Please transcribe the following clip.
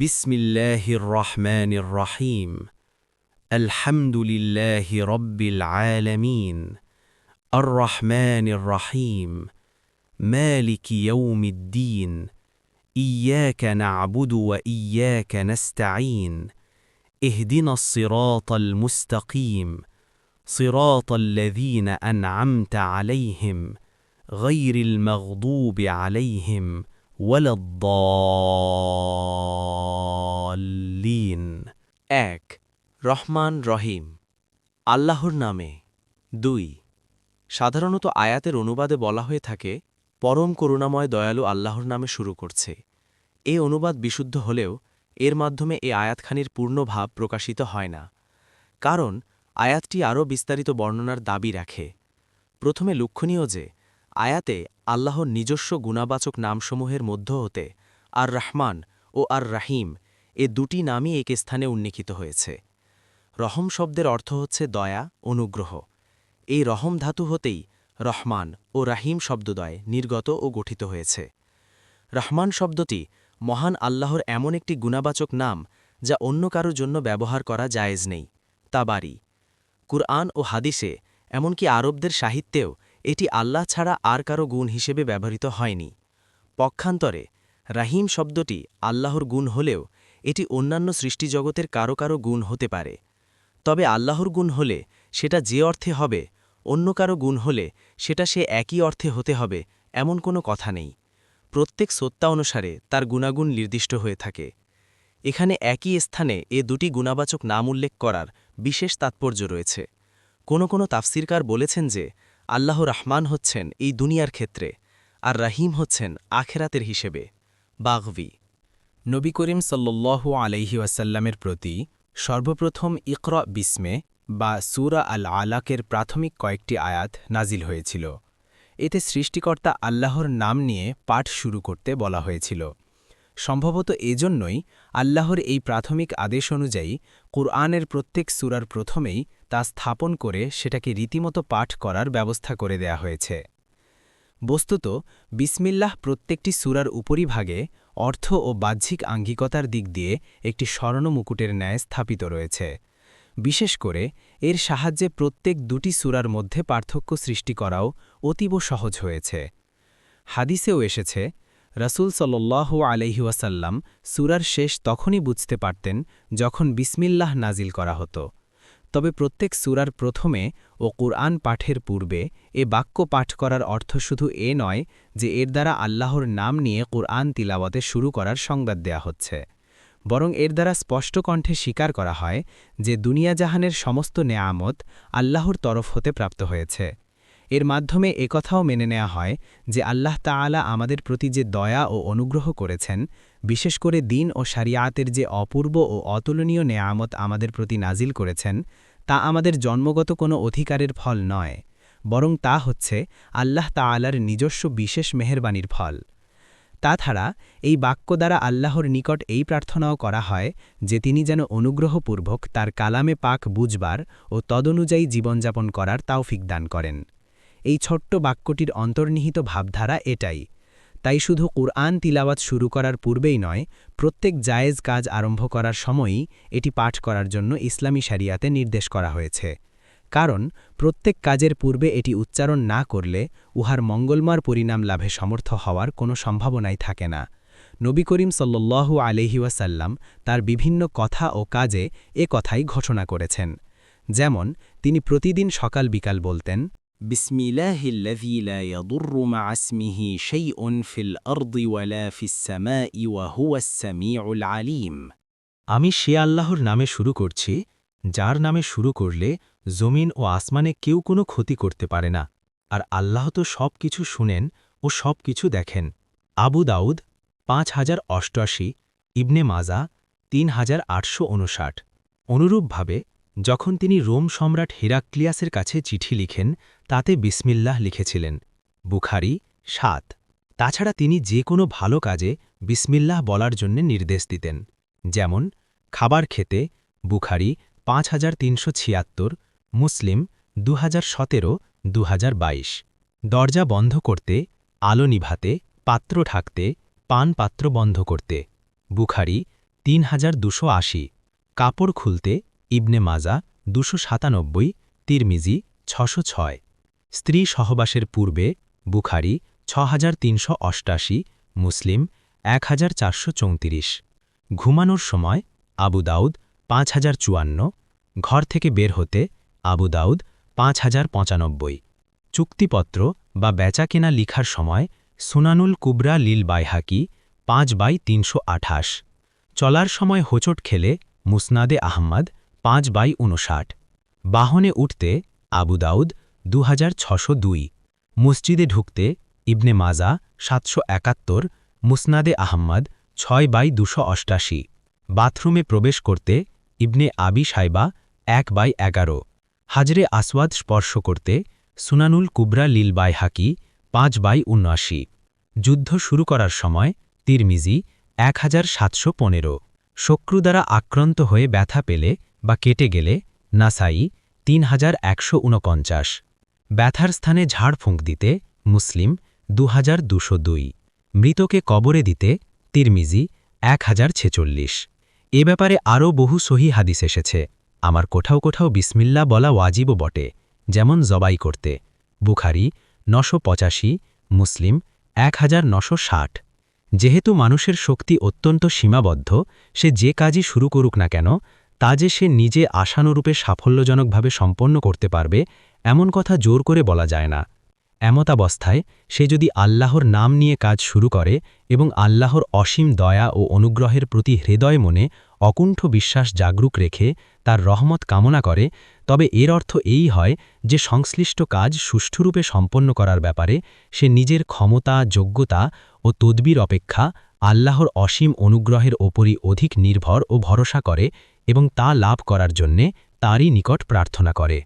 بسم الله الرحمن الرحيم الحمد لله رب العالمين الرحمن الرحيم مالك يوم الدين إياك نعبد وإياك نستعين اهدنا الصراط المستقيم صراط الذين أنعمت عليهم غير المغضوب عليهم ولا الضالين এক রহমান রহিম আল্লাহর নামে। ২ সাধারণত আয়াতের অনুবাদে বলা হয়ে থাকে পরম করুণাময় দয়ালু আল্লাহর নামে শুরু করছে। এ অনুবাদ বিশুদ্ধ হলেও এর মাধ্যমে এ আয়াতখানির পূর্ণ ভাব প্রকাশিত হয় না, কারণ আয়াতটি আরও বিস্তারিত বর্ণনার দাবি রাখে। প্রথমে লক্ষণীয় যে আয়াতে আল্লাহর নিজস্ব গুণাবাচক নামসমূহের মধ্য হতে আর রহমান ও আর রাহিম এ দুটি নামই এক স্থানে উল্লিখিত হয়েছে। রহম শব্দের অর্থ হচ্ছে দয়া, অনুগ্রহ। এই রহম ধাতু হতেই রহমান ও রাহিম শব্দদ্বয় নির্গত ও গঠিত হয়েছে। রহমান শব্দটি মহান আল্লাহর এমন একটি গুণাবাচক নাম যা অন্য কারো জন্য ব্যবহার করা জায়েজ নেই, তা বারি। কুরআন ও হাদিসে এমনকি আরবদের সাহিত্যেও এটি আল্লাহ ছাড়া আর কারো গুণ হিসেবে ব্যবহৃত হয়নি। পক্ষান্তরে রাহিম শব্দটি আল্লাহর গুণ হলেও এটি অন্যান্য সৃষ্টিজগতের কারো কারো গুণ হতে পারে। তবে আল্লাহর গুণ হলে সেটা যে অর্থে হবে, অন্য কারো গুণ হলে সেটা সে একই অর্থে হতে হবে এমন কোনো কথা নেই। প্রত্যেক সত্তা অনুসারে তার গুণাগুণ নির্দিষ্ট হয়ে থাকে। এখানে একই স্থানে এ দুটি গুণাবাচক নাম উল্লেখ করার বিশেষ তাৎপর্য রয়েছে। কোনো তাফসিরকার বলেছেন যে আল্লাহ রহমান হচ্ছেন এই দুনিয়ার ক্ষেত্রে, আর রাহিম হচ্ছেন আখেরাতের হিসেবে। বাগভি। নবী করিম সাল্লল্লাহু আলাইহি ওয়াসাল্লামের প্রতি সর্বপ্রথম ইকরা বিসমে বা সূরা আল আলাকের প্রাথমিক কয়েকটি আয়াত নাজিল হয়েছিল। এতে সৃষ্টিকর্তা আল্লাহর নাম নিয়ে পাঠ শুরু করতে বলা হয়েছিল। সম্ভবত এজন্যই আল্লাহর এই প্রাথমিক আদেশ অনুযায়ী কুরআনের প্রত্যেক সূরার প্রথমেই তা স্থাপন করে সেটাকে রীতিমতো পাঠ করার ব্যবস্থা করে দেয়া হয়েছে। বস্তুত বিসমিল্লাহ প্রত্যেকটি সূরার উপরিভাগে অর্থ ও বাহ্যিক আঙ্গিকতার দিক দিয়ে একটি স্বর্ণমুকুটের ন্যায় স্থাপিত রয়েছে। বিশেষ করে এর সাহায্যে প্রত্যেক দুটি সূরার মধ্যে পার্থক্য সৃষ্টি করাও অতীব সহজ হয়েছে। হাদিসেও এসেছে রাসূল সাল্লাল্লাহু আলাইহি ওয়াসাল্লাম সূরার শেষ তখনই বুঝতে পারতেন যখন বিসমিল্লাহ নাজিল করা হতো। তবে প্রত্যেক সূরার প্রথমে ও কুরআন পাঠের পূর্বে এ বাক্য পাঠ করার অর্থ শুধু এ নয় যে এর দ্বারা আল্লাহর নাম নিয়ে কুরআন তিলাওয়াতে শুরু করার সংবাদ দেয়া হচ্ছে, বরং এর দ্বারা স্পষ্ট কণ্ঠে স্বীকার করা হয় যে দুনিয়া জাহানের সমস্ত নেয়ামত আল্লাহর তরফ হতে প্রাপ্ত হয়েছে। এর মাধ্যমে একথাও মেনে নেওয়া হয় যে আল্লাহ তাআলা আমাদের প্রতি যে দয়া ও অনুগ্রহ করেছেন, বিশেষ করে দ্বীন ও শরিয়াতের যে অপূর্ব ও অতুলনীয় নেয়ামত আমাদের প্রতি নাজিল করেছেন, তা আমাদের জন্মগত কোনো অধিকারের ফল নয়, বরং তা হচ্ছে আল্লাহ তাআলার নিজস্ব বিশেষ মেহেরবানির ফল। তাছাড়া এই বাক্য দ্বারা আল্লাহর নিকট এই প্রার্থনাও করা হয় যে তিনি যেন অনুগ্রহপূর্বক তার কালামে পাক বুঝবার ও তদনুযায়ী জীবনযাপন করার তাওফিক দান করেন। এই ছোট্ট বাক্যটির অন্তর্নিহিত ভাবধারা এটাই। তাই শুধু কুরআন তিলাওয়াত শুরু করার পূর্বেই নয়, প্রত্যেক জায়েজ কাজ আরম্ভ করার সময়ই এটি পাঠ করার জন্য ইসলামী শরিয়াতে নির্দেশ করা হয়েছে। কারণ প্রত্যেক কাজের পূর্বে এটি উচ্চারণ না করলে উহার মঙ্গলময় পরিণাম লাভে সমর্থ হওয়ার কোনো সম্ভাবনাই থাকে না। নবী করিম সাল্লাল্লাহু আলাইহি ওয়াসাল্লাম তার বিভিন্ন কথা ও কাজে এ কথাই ঘোষণা করেছেন। যেমন তিনি প্রতিদিন সকাল বিকাল বলতেন, بسم الله الذي لا يضر مع اسمه شيء في الأرض ولا في السماء وهو السميع العليم। আমি সে আল্লাহর নামে শুরু করছি যার নামে শুরু করলে জমিন ও আসমানে কেউ কোনো ক্ষতি করতে পারে না, আর আল্লাহ তো সব কিছু শুনেন ও সব কিছু দেখেন। আবু দাউদ 5088, ইবনে মাজা 3859। অনুরূপভাবে যখন তিনি রোম সম্রাট হিরাক্লিয়াসের কাছে চিঠি লিখেন তাতে বিসমিল্লাহ লিখেছিলেন। বুখারী 7। তাছাড়া তিনি যে কোনো ভালো কাজে বিসমিল্লাহ বলার জন্য নির্দেশ দিতেন, যেমন খাবার খেতে বুখারী 5376, মুসলিম 2017-2022, দরজা বন্ধ করতে, আলো নিভাতে, পাত্র ঢাকতে, পান পাত্র বন্ধ করতে বুখারী 3280, কাপড় খুলতে ইবনে মাজা 297, তিরমিজি 606, স্ত্রী সহবাসের পূর্বে বুখারী 6388, মুসলিম 1434, ঘুমানোর সময় আবু দাউদ 5054, ঘর থেকে বের হতে আবু দাউদ 5095, চুক্তিপত্র বা বেচাকেনা লিখার সময় সুনানুল কুবরা লিল বাইহাকি 5/328, চলার সময় হোঁচট খেলে মুসনাদে আহমদ 5/59, বাহনে উঠতে আবু দাউদ 2602, মসজিদে ঢুকতে ইবনে মাজা 771, মুসনাদে আহমদ 6/288, বাথরুমে প্রবেশ করতে ইবনে আবি সাইবা 1/11, হাজরে আসওয়াদ স্পর্শ করতে সুনানুল কুবরা লিল বাইহাকি 5/79, যুদ্ধ শুরু করার সময় তিরমিজি 1715, শক্রু দ্বারা আক্রান্ত হয়ে ব্যথা পেলে বা কেটে গেলে নাসাই 3149, ব্যথার স্থানে ঝাড়ফুঁক দিতে মুসলিম 2202, মৃতকে কবরে দিতে তিরমিজি 1046। এ ব্যাপারে আরও বহু সহি হাদিস এসেছে। আমার কোথাও কোথাও বিসমিল্লা বলা ওয়াজিবও বটে, যেমন জবাই করতে বুখারী 985, মুসলিম 1960। যেহেতু মানুষের শক্তি অত্যন্ত সীমাবদ্ধ, সে যে কাজই শুরু করুক না কেন তা যে সে নিজে আশানুরূপে সাফল্যজনকভাবে সম্পন্ন করতে পারবে এমন কথা জোর করে বলা যায় না। এমতাবস্থায় সে যদি আল্লাহর নাম নিয়ে কাজ শুরু করে এবং আল্লাহর অসীম দয়া ও অনুগ্রহের প্রতি হৃদয় মনে অকুণ্ঠ বিশ্বাস জাগরুক রেখে তার রহমত কামনা করে, তবে এর অর্থ এই হয় যে সংশ্লিষ্ট কাজ সুষ্ঠুরূপে সম্পন্ন করার ব্যাপারে সে নিজের ক্ষমতা, যোগ্যতা ও তদবির অপেক্ষা আল্লাহর অসীম অনুগ্রহের ওপরই অধিক নির্ভর ও ভরসা করে এবং তা লাভ করার জন্যে তাঁরই নিকট প্রার্থনা করে।